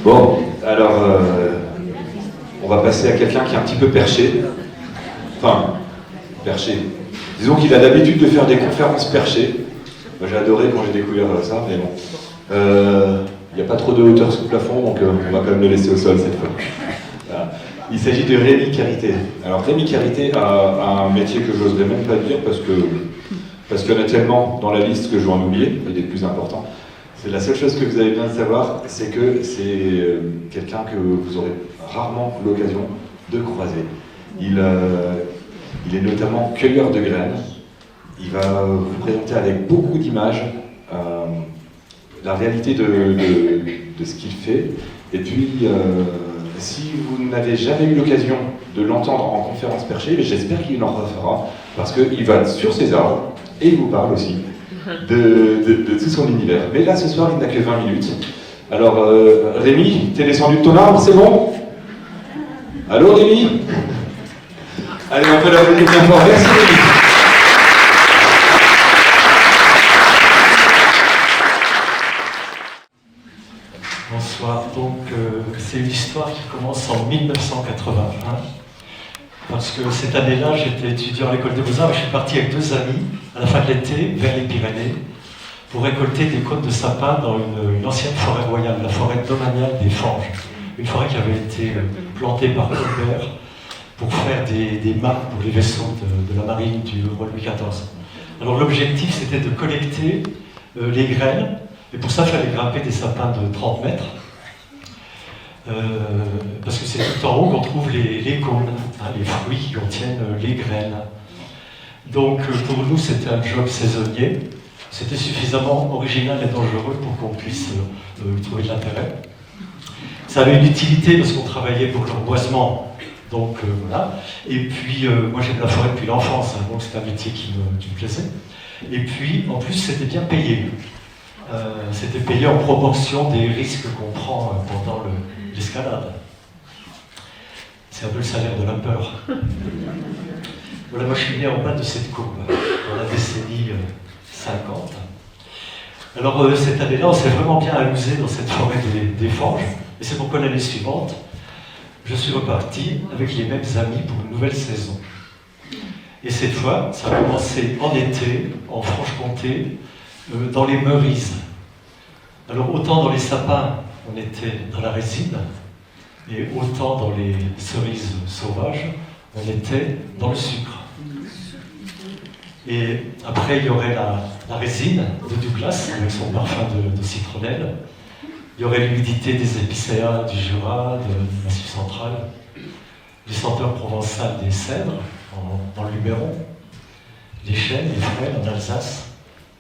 Bon, alors, on va passer à quelqu'un qui est un petit peu perché. Enfin, perché. Disons qu'il a l'habitude de faire des conférences perchées. Moi, j'ai adoré quand j'ai découvert ça, mais bon. Il n'y a pas trop de hauteur sous le plafond, donc on va quand même le laisser au sol cette fois. Voilà. Il s'agit de Rémi Carité. Alors, Rémi Carité a un métier que je n'oserais même pas dire parce qu'il y en a tellement dans la liste que je vais en oublier, il est le plus important. C'est la seule chose que vous avez besoin de savoir, c'est que c'est quelqu'un que vous aurez rarement l'occasion de croiser. Il est notamment cueilleur de graines. Il va vous présenter avec beaucoup d'images la réalité de ce qu'il fait. Et puis, si vous n'avez jamais eu l'occasion de l'entendre en conférence perchée, j'espère qu'il en refera, parce qu'il va sur ses arbres et il vous parle aussi de tout son univers. Mais là, ce soir, il n'a que 20 minutes. Alors, Rémi, t'es descendu de ton arbre, c'est bon? Allô, Rémi? Allez, on peut l'applaudir bien fort. Merci, Rémi. Bonsoir. Donc, c'est une histoire qui commence en 1981. Parce que cette année-là, j'étais étudiant à l'école des Beaux-Arts et je suis parti avec 2 amis à la fin de l'été vers les Pyrénées pour récolter des côtes de sapin dans une ancienne forêt royale, la forêt domaniale des Fanges. Une forêt qui avait été plantée par Colbert pour faire des mâts pour les vaisseaux de la marine du roi Louis XIV. Alors l'objectif, c'était de collecter les graines, et pour ça, il fallait grimper des sapins de 30 mètres. Parce que c'est tout en haut qu'on trouve les cônes, les fruits qui contiennent les graines. Donc pour nous, c'était un job saisonnier. C'était suffisamment original et dangereux pour qu'on puisse trouver de l'intérêt. Ça avait une utilité parce qu'on travaillait pour le reboisement. Donc voilà. Et puis moi j'ai de la forêt depuis l'enfance, donc c'est un métier qui me plaisait. Et puis en plus c'était bien payé. C'était payé en proportion des risques qu'on prend pendant l'escalade. C'est un peu le salaire de la peur. Voilà, moi je suis né en bas de cette courbe, dans la décennie 50. Alors cette année-là, on s'est vraiment bien amusé dans cette forêt des Forges. Et c'est pourquoi l'année suivante, je suis reparti avec les mêmes amis pour une nouvelle saison. Et cette fois, ça a commencé en été, en Franche-Comté, dans les Meurises. Alors autant dans les sapins, on était dans la résine, et autant dans les cerises sauvages, on était dans le sucre. Et après, il y aurait la résine de Douglas, avec son parfum de citronnelle. Il y aurait l'humidité des épicéas du Jura, du Massif central, les senteurs provençales des cèdres, dans le Luberon, les chênes, les frênes en Alsace,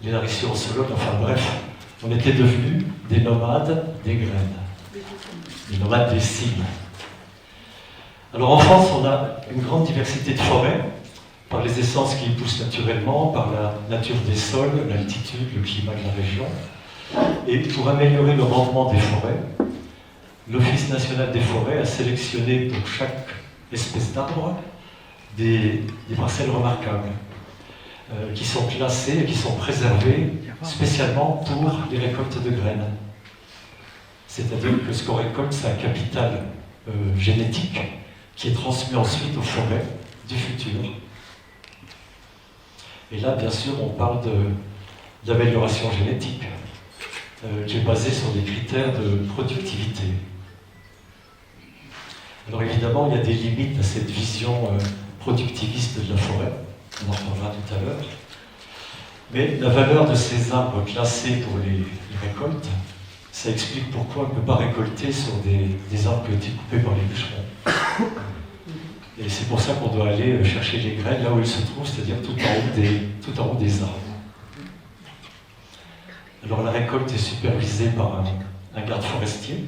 les narissures en Sologne, enfin bref, on était devenus des nomades des graines, des nomades des cimes. Alors en France, on a une grande diversité de forêts, par les essences qui y poussent naturellement, par la nature des sols, l'altitude, le climat de la région. Et pour améliorer le rendement des forêts, l'Office national des forêts a sélectionné pour chaque espèce d'arbre des parcelles remarquables qui sont classées et qui sont préservées spécialement pour les récoltes de graines. C'est-à-dire que ce qu'on récolte, c'est un capital génétique qui est transmis ensuite aux forêts du futur. Et là, bien sûr, on parle d'amélioration génétique, qui est basée sur des critères de productivité. Alors évidemment, il y a des limites à cette vision productiviste de la forêt, on en reparlera tout à l'heure. Mais la valeur de ces arbres classés pour les récoltes, ça explique pourquoi on ne peut pas récolter sur des arbres qui ont été coupés par les bûcherons. Et c'est pour ça qu'on doit aller chercher les graines là où ils se trouvent, c'est-à-dire tout en haut des arbres. Alors la récolte est supervisée par un garde forestier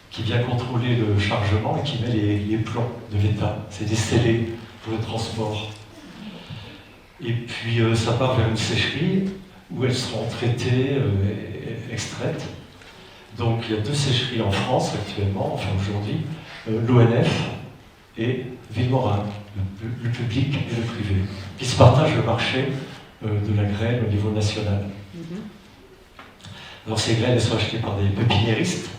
qui vient contrôler le chargement et qui met les plombs de l'État. C'est des scellés pour le transport. Et puis ça part vers une sécherie où elles seront traitées, extraites. Donc il y a 2 sécheries en France actuellement, enfin aujourd'hui, l'ONF et Villemorin, le public et le privé, qui se partagent le marché de la graine au niveau national. Alors ces graines elles sont achetées par des pépiniéristes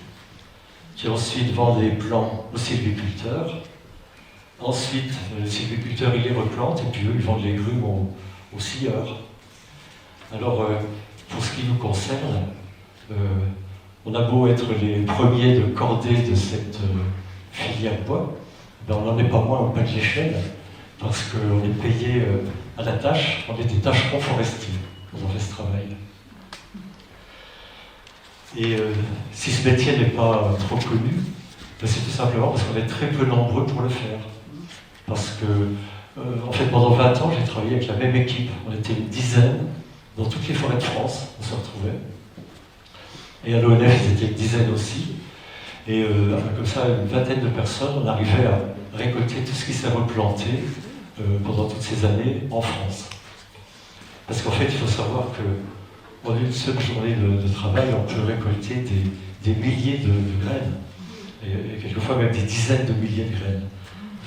qui ensuite vend des plants aux sylviculteurs. Ensuite, le sylviculteur, il les replante, et puis eux, ils vendent les grumes aux scieurs. Alors, pour ce qui nous concerne, on a beau être les premiers de cordée de cette filière bois, ben on n'en est pas moins au pas de l'échelle, parce qu'on est payé à la tâche, on est des tâcherons forestiers quand on fait ce travail. Et si ce métier n'est pas trop connu, ben c'est tout simplement parce qu'on est très peu nombreux pour le faire. Parce que, en fait, pendant 20 ans, j'ai travaillé avec la même équipe. On était une dizaine dans toutes les forêts de France, on se retrouvait. Et à l'ONF, ils étaient une dizaine aussi. Et comme ça, une vingtaine de personnes, on arrivait à récolter tout ce qui s'est replanté pendant toutes ces années en France. Parce qu'en fait, il faut savoir qu'en une seule journée de travail, on peut récolter des milliers de graines. Et quelquefois même des dizaines de milliers de graines.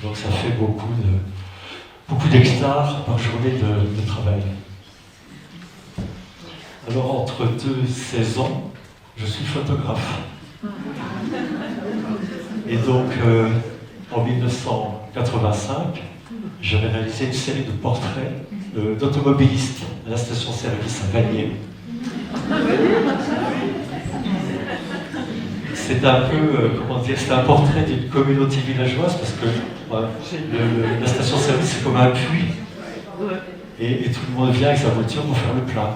Donc ça fait beaucoup d'hectares par journée de travail. Alors entre deux saisons, je suis photographe. Et donc en 1985, j'avais réalisé une série de portraits d'automobilistes à la station-service à Vanier. C'est un peu, c'est un portrait d'une communauté villageoise parce que la station-service c'est comme un puits et tout le monde vient avec sa voiture pour faire le plein.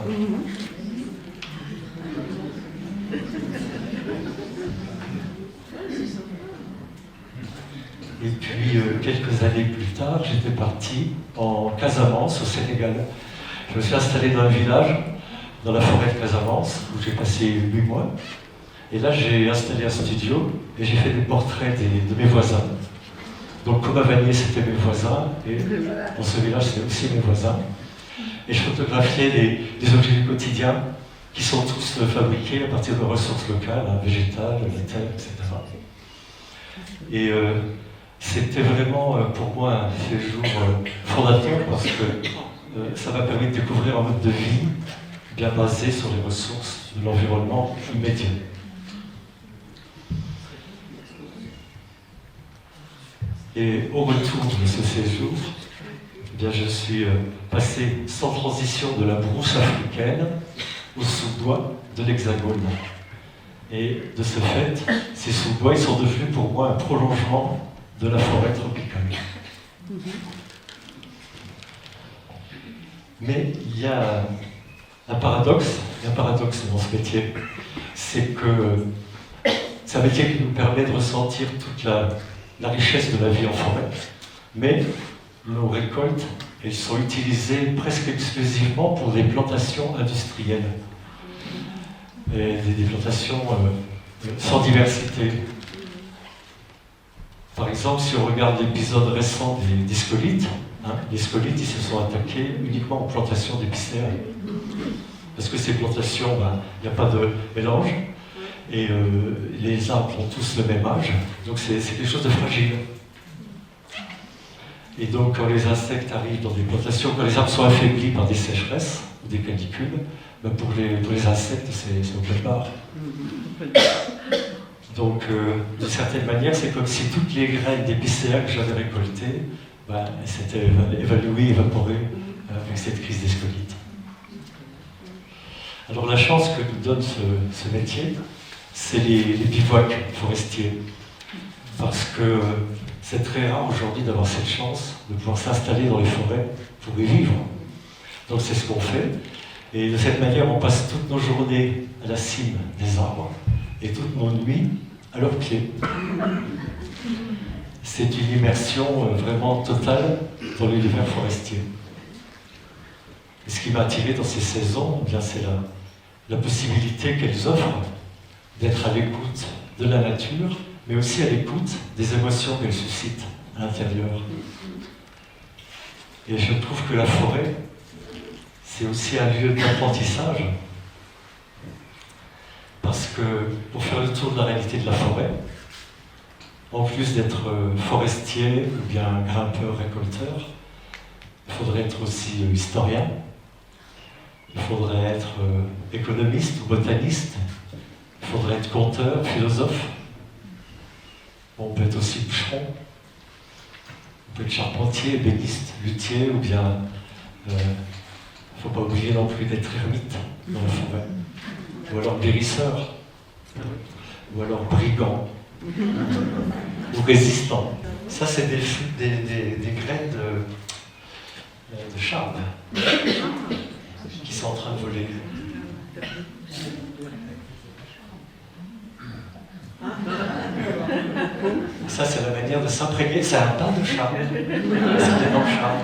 Et puis quelques années plus tard, j'étais parti en Casamance, au Sénégal. Je me suis installé dans un village, dans la forêt de Casamance, où j'ai passé 8 mois. Et là, j'ai installé un studio et j'ai fait des portraits de mes voisins. Donc, comme à Vanier, c'était mes voisins, et dans ce village, c'était aussi mes voisins. Et je photographiais des objets du quotidien qui sont tous fabriqués à partir de ressources locales, végétales, laitières, etc. Et c'était vraiment pour moi un séjour fondateur parce que ça m'a permis de découvrir un mode de vie bien basé sur les ressources de l'environnement immédiat. Et au retour de ce séjour, eh bien, je suis passé sans transition de la brousse africaine aux sous-bois de l'Hexagone. Et de ce fait, ces sous-bois ils sont devenus pour moi un prolongement de la forêt tropicale. Mais il y a un paradoxe dans ce métier, c'est que c'est un métier qui nous permet de ressentir toute la richesse de la vie en forêt, mais nos récoltes, elles sont utilisées presque exclusivement pour des plantations industrielles, et des plantations sans diversité. Par exemple, si on regarde l'épisode récent des scolytes, les scolytes ils se sont attaqués uniquement aux plantations d'épicéas. Parce que ces plantations, il n'y a pas de mélange, et les arbres ont tous le même âge, donc c'est quelque chose de fragile. Et donc quand les insectes arrivent dans des plantations, quand les arbres sont affaiblis par des sécheresses ou des canicules, pour les insectes, c'est open bar. Donc, d'une certaine manière, c'est comme si toutes les graines d'épicéas que j'avais récoltées, s'étaient évaluées, évaporées avec cette crise des scolytes. Alors, la chance que nous donne ce métier, c'est les bivouacs forestiers. Parce que c'est très rare aujourd'hui d'avoir cette chance de pouvoir s'installer dans les forêts pour y vivre. Donc, c'est ce qu'on fait. Et de cette manière, on passe toutes nos journées à la cime des arbres et toutes nos nuits à leurs pieds. C'est une immersion vraiment totale dans l'univers forestier. Et ce qui m'a attiré dans ces saisons, eh bien, c'est la possibilité qu'elles offrent d'être à l'écoute de la nature, mais aussi à l'écoute des émotions qu'elles suscitent à l'intérieur. Et je trouve que la forêt, c'est aussi un lieu d'apprentissage, parce que pour faire le tour de la réalité de la forêt, en plus d'être forestier ou bien grimpeur, récolteur, il faudrait être aussi historien, il faudrait être économiste ou botaniste, il faudrait être conteur, philosophe, On peut être aussi bûcheron, on peut être charpentier, ébéniste, luthier, ou bien, il ne faut pas oublier non plus d'être ermite dans la forêt, ou alors guérisseur, ou alors brigand, ou résistant. Ça, c'est des graines de charme qui sont en train de voler. Ça, c'est la manière de s'imprégner. C'est un pain de charme. C'est un énorme charme.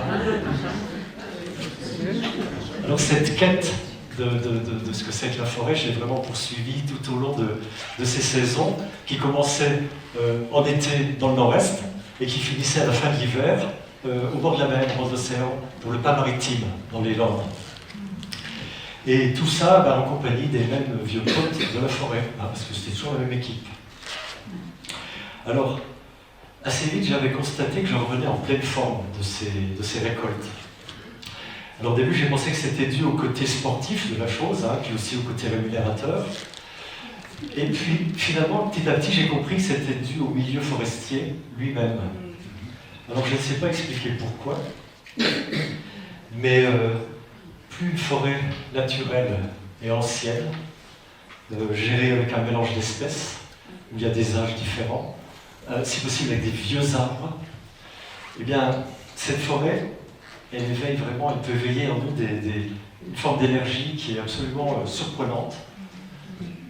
Alors, cette quête de ce que c'est que la forêt, je l'ai vraiment poursuivie tout au long de ces saisons qui commençaient en été dans le nord-est et qui finissaient à la fin de l'hiver au bord de la mer, au bord de l'océan, pour le pas maritime, dans les Landes. Et tout ça en compagnie des mêmes vieux potes de la forêt, parce que c'était toujours la même équipe. Alors, assez vite, j'avais constaté que je revenais en pleine forme de ces récoltes. Alors au début, j'ai pensé que c'était dû au côté sportif de la chose, puis aussi au côté rémunérateur. Et puis, finalement, petit à petit, j'ai compris que c'était dû au milieu forestier lui-même. Alors je ne sais pas expliquer pourquoi, mais plus une forêt naturelle et ancienne, gérée avec un mélange d'espèces, où il y a des âges différents, si possible avec des vieux arbres, eh bien, cette forêt, elle éveille vraiment, elle peut éveiller en nous une forme d'énergie qui est absolument surprenante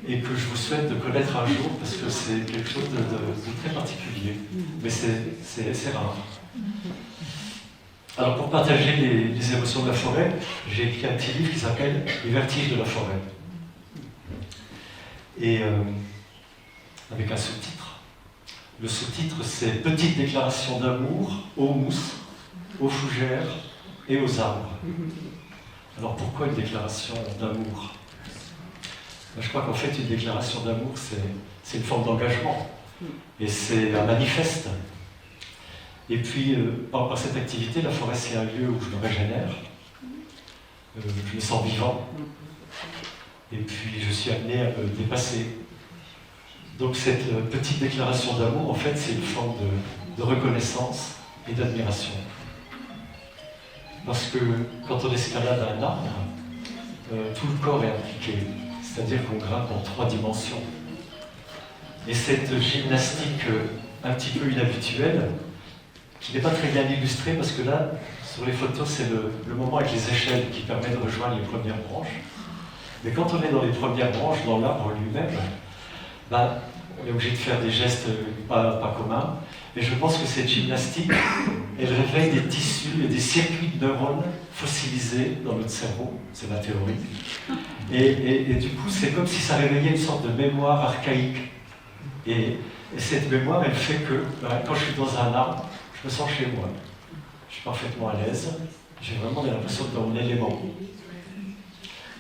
et que je vous souhaite de connaître un jour parce que c'est quelque chose de très particulier. Mais c'est rare. Alors pour partager les émotions de la forêt, j'ai écrit un petit livre qui s'appelle « Les vertiges de la forêt ». Et avec un sous-titre. Le sous-titre, c'est « Petite déclaration d'amour aux mousses, aux fougères et aux arbres ». Alors pourquoi une déclaration d'amour ? Je crois qu'en fait, une déclaration d'amour, c'est une forme d'engagement. Et c'est un manifeste. Et puis, par cette activité, la forêt, c'est un lieu où je me régénère. Je me sens vivant. Et puis, je suis amené à me dépasser. Donc, cette petite déclaration d'amour, en fait, c'est une forme de reconnaissance et d'admiration. Parce que quand on escalade un arbre, tout le corps est impliqué. C'est-à-dire qu'on grimpe en 3 dimensions. Et cette gymnastique un petit peu inhabituelle, qui n'est pas très bien illustrée, parce que là, sur les photos, c'est le moment avec les échelles qui permet de rejoindre les premières branches. Mais quand on est dans les premières branches, dans l'arbre lui-même, on est obligé de faire des gestes pas communs. Et je pense que cette gymnastique, elle réveille des tissus et des circuits de neurones fossilisés dans notre cerveau, c'est ma théorie. Et du coup, c'est comme si ça réveillait une sorte de mémoire archaïque. Et cette mémoire, elle fait que, quand je suis dans un arbre, je me sens chez moi. Je suis parfaitement à l'aise. J'ai vraiment l'impression d'être dans mon élément.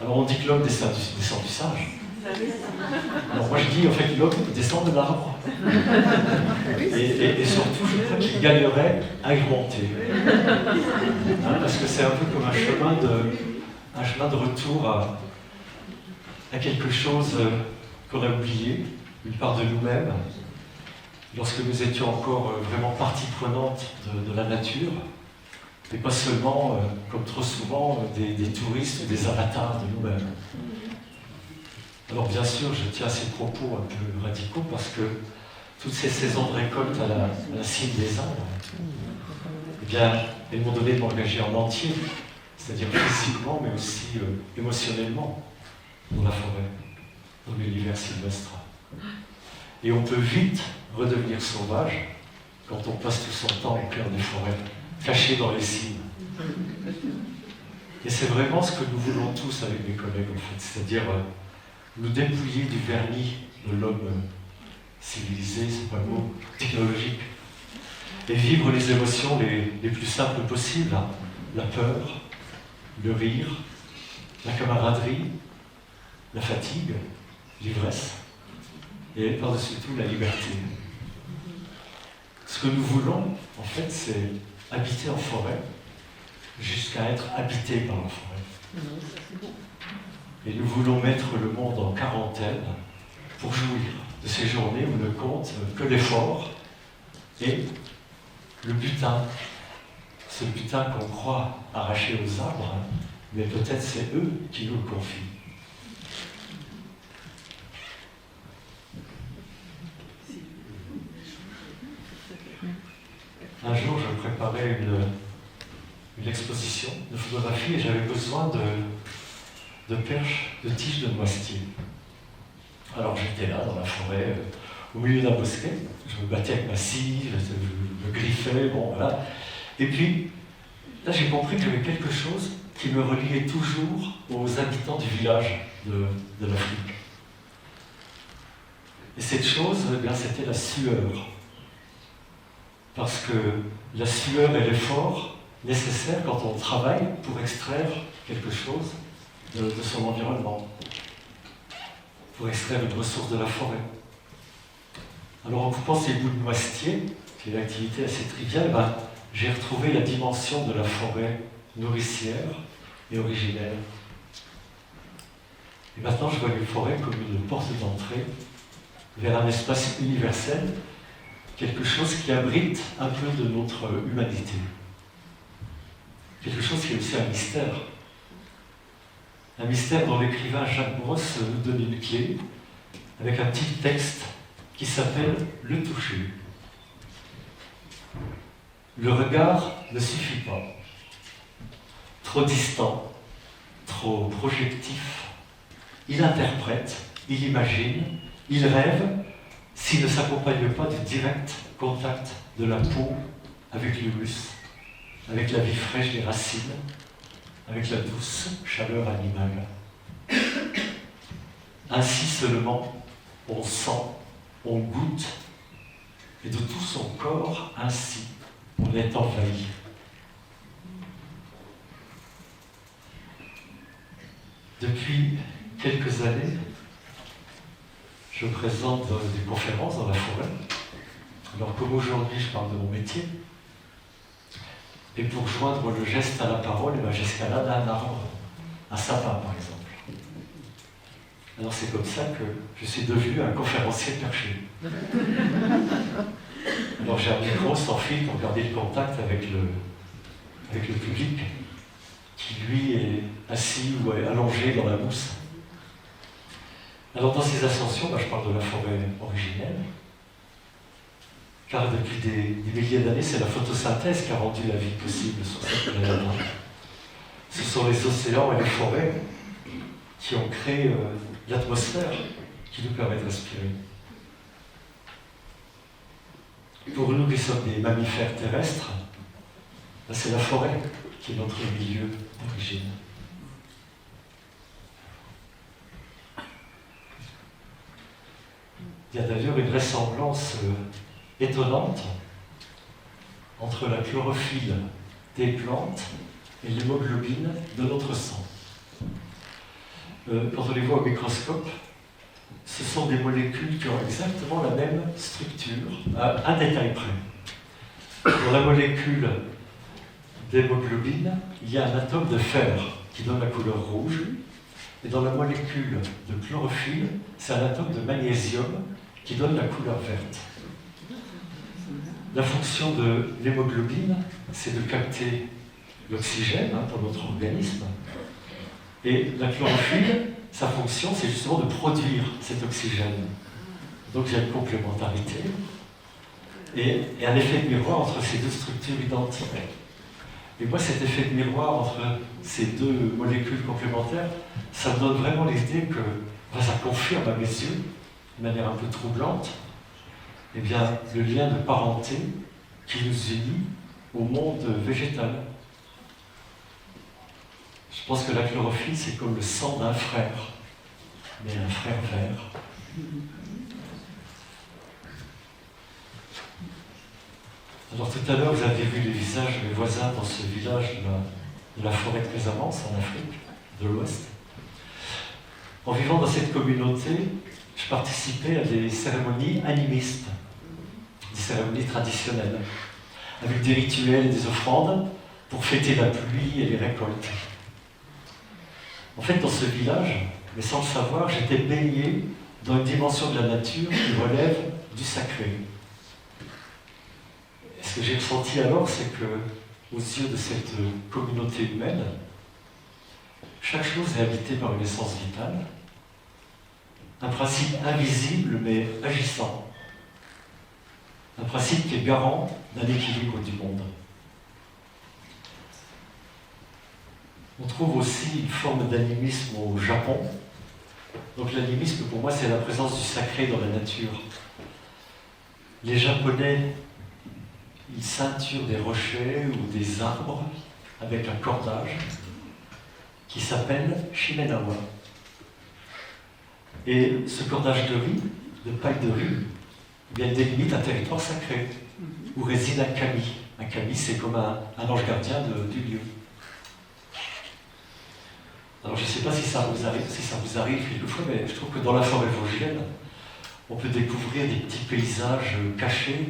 Alors on dit que l'homme descend du singe. Alors moi je dis en fait l'homme descend de l'arbre. Et surtout je crois qu'il gagnerait à y monter. Parce que c'est un peu comme un chemin de retour à quelque chose qu'on a oublié, une part de nous-mêmes, lorsque nous étions encore vraiment partie prenante de la nature, et pas seulement, comme trop souvent, des touristes ou des avatars de nous-mêmes. Alors bien sûr, je tiens à ces propos un peu radicaux parce que toutes ces saisons de récolte à la cime des arbres, eh bien, elles m'ont donné de m'engager en entier, c'est-à-dire physiquement, mais aussi émotionnellement, dans la forêt, dans l'univers sylvestre. Et on peut vite redevenir sauvage quand on passe tout son temps au cœur des forêts, caché dans les cimes. Et c'est vraiment ce que nous voulons tous avec mes collègues, en fait, c'est-à-dire nous dépouiller du vernis de l'homme civilisé, c'est pas le mot, technologique, et vivre les émotions les plus simples possibles, la peur, le rire, la camaraderie, la fatigue, l'ivresse, et par-dessus tout la liberté. Ce que nous voulons, en fait, c'est habiter en forêt jusqu'à être habité par la forêt. Et nous voulons mettre le monde en quarantaine pour jouir de ces journées où ne compte que l'effort et le butin. Ce butin qu'on croit arraché aux arbres, mais peut-être c'est eux qui nous le confient. Un jour, je préparais une exposition de photographie et j'avais besoin de perches, de tiges de noisetier. Alors j'étais là, dans la forêt, au milieu d'un bosquet, je me battais avec ma scie, je me griffais, bon voilà. Et puis, là j'ai compris qu'il y avait quelque chose qui me reliait toujours aux habitants du village de l'Afrique. Et cette chose, eh bien, c'était la sueur. Parce que la sueur est l'effort nécessaire quand on travaille pour extraire quelque chose de son environnement, pour extraire une ressource de la forêt. Alors en coupant ces bouts de noisetier, qui est une activité assez triviale, ben, j'ai retrouvé la dimension de la forêt nourricière et originelle. Et maintenant je vois les forêts comme une porte d'entrée vers un espace universel, quelque chose qui abrite un peu de notre humanité. Quelque chose qui est aussi un mystère. Un mystère dont l'écrivain Jacques Brosse nous donne une clé, avec un petit texte qui s'appelle « Le toucher ». Le regard ne suffit pas. Trop distant, trop projectif, il interprète, il imagine, il rêve, s'il ne s'accompagne pas du direct contact de la peau avec l'humus, avec la vie fraîche des racines, avec la douce chaleur animale. Ainsi seulement, on sent, on goûte, et de tout son corps, ainsi, on est envahi. Depuis quelques années, je présente des conférences dans la forêt. Alors comme aujourd'hui je parle de mon métier, et pour joindre le geste à la parole, j'escalade un arbre, un sapin par exemple. Alors c'est comme ça que je suis devenu un conférencier perché. Alors j'ai un micro sans fil pour garder le contact avec le public, qui lui est assis ou est allongé dans la mousse. Alors dans ces ascensions, je parle de la forêt originelle, car depuis des milliers d'années, c'est la photosynthèse qui a rendu la vie possible sur cette planète. Ce sont les océans et les forêts qui ont créé l'atmosphère qui nous permet de respirer. Pour nous qui sommes des mammifères terrestres, c'est la forêt qui est notre milieu d'origine. Il y a d'ailleurs une ressemblance étonnante entre la chlorophylle des plantes et l'hémoglobine de notre sang. Quand on les voit au microscope, ce sont des molécules qui ont exactement la même structure, à un détail près. Dans la molécule d'hémoglobine, il y a un atome de fer qui donne la couleur rouge, et dans la molécule de chlorophylle, c'est un atome de magnésium qui donne la couleur verte. La fonction de l'hémoglobine, c'est de capter l'oxygène pour notre organisme, et la chlorophylle, sa fonction, c'est justement de produire cet oxygène. Donc il y a une complémentarité et un effet de miroir entre ces deux structures identiques. Et moi, cet effet de miroir entre ces deux molécules complémentaires, ça me donne vraiment l'idée que, ça confirme à mes yeux, de manière un peu troublante, eh bien, le lien de parenté qui nous unit au monde végétal. Je pense que la chlorophylle, c'est comme le sang d'un frère, mais un frère vert. Alors tout à l'heure, vous avez vu les visages de mes voisins dans ce village de la forêt de Casamance, en Afrique de l'Ouest. En vivant dans cette communauté, je participais à des cérémonies animistes, des cérémonies traditionnelles, avec des rituels et des offrandes pour fêter la pluie et les récoltes. En fait, dans ce village, mais sans le savoir, j'étais baigné dans une dimension de la nature qui relève du sacré. ce que j'ai ressenti alors, c'est que, aux yeux de cette communauté humaine, chaque chose est habitée par une essence vitale, un principe invisible mais agissant, un principe qui est garant d'un équilibre du monde. On trouve aussi une forme d'animisme au Japon. Donc l'animisme, pour moi, c'est la présence du sacré dans la nature. Les Japonais, ils ceinturent des rochers ou des arbres avec un cordage qui s'appelle Shimenawa. Et ce cordage de riz, de paille de riz, eh bien, délimite un territoire sacré où réside un kami. Un kami, c'est comme un ange gardien du lieu. Alors je ne sais pas si ça vous arrive quelquefois, mais je trouve que dans la forêt vosgienne, on peut découvrir des petits paysages cachés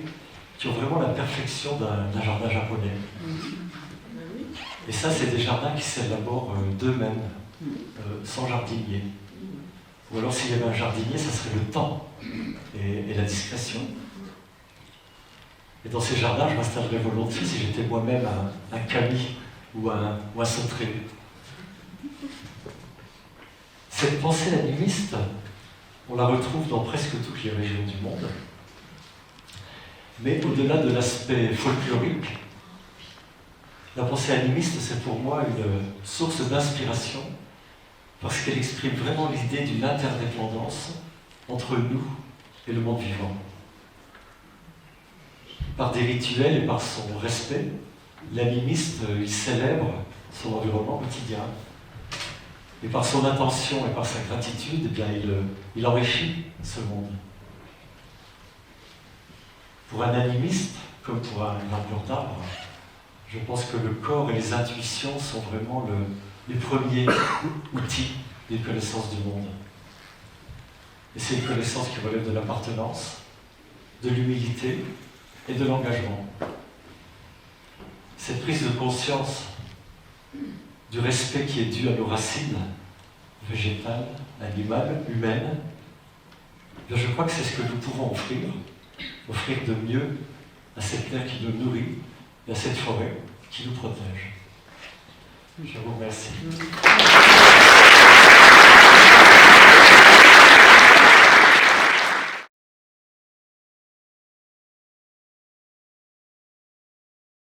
qui ont vraiment la perfection d'un jardin japonais. Et ça, c'est des jardins qui s'élaborent d'eux-mêmes, sans jardinier. Ou alors s'il y avait un jardinier, ça serait le temps et la discrétion. Et dans ces jardins, je m'installerais volontiers si j'étais moi-même un kami ou un sauterelle. Cette pensée animiste, on la retrouve dans presque toutes les régions du monde. Mais au-delà de l'aspect folklorique, la pensée animiste, c'est pour moi une source d'inspiration parce qu'elle exprime vraiment l'idée d'une interdépendance entre nous et le monde vivant. Par des rituels et par son respect, l'animiste, il célèbre son environnement quotidien. Et par son intention et par sa gratitude, eh bien, il enrichit ce monde. Pour un animiste, comme pour un graveur d'arbre, je pense que le corps et les intuitions sont vraiment les premiers outils des connaissances du monde. Et c'est une connaissance qui relève de l'appartenance, de l'humilité et de l'engagement. Cette prise de conscience du respect qui est dû à nos racines, végétales, animales, humaines, je crois que c'est ce que nous pouvons offrir de mieux à cette terre qui nous nourrit et à cette forêt qui nous protège. Je vous remercie.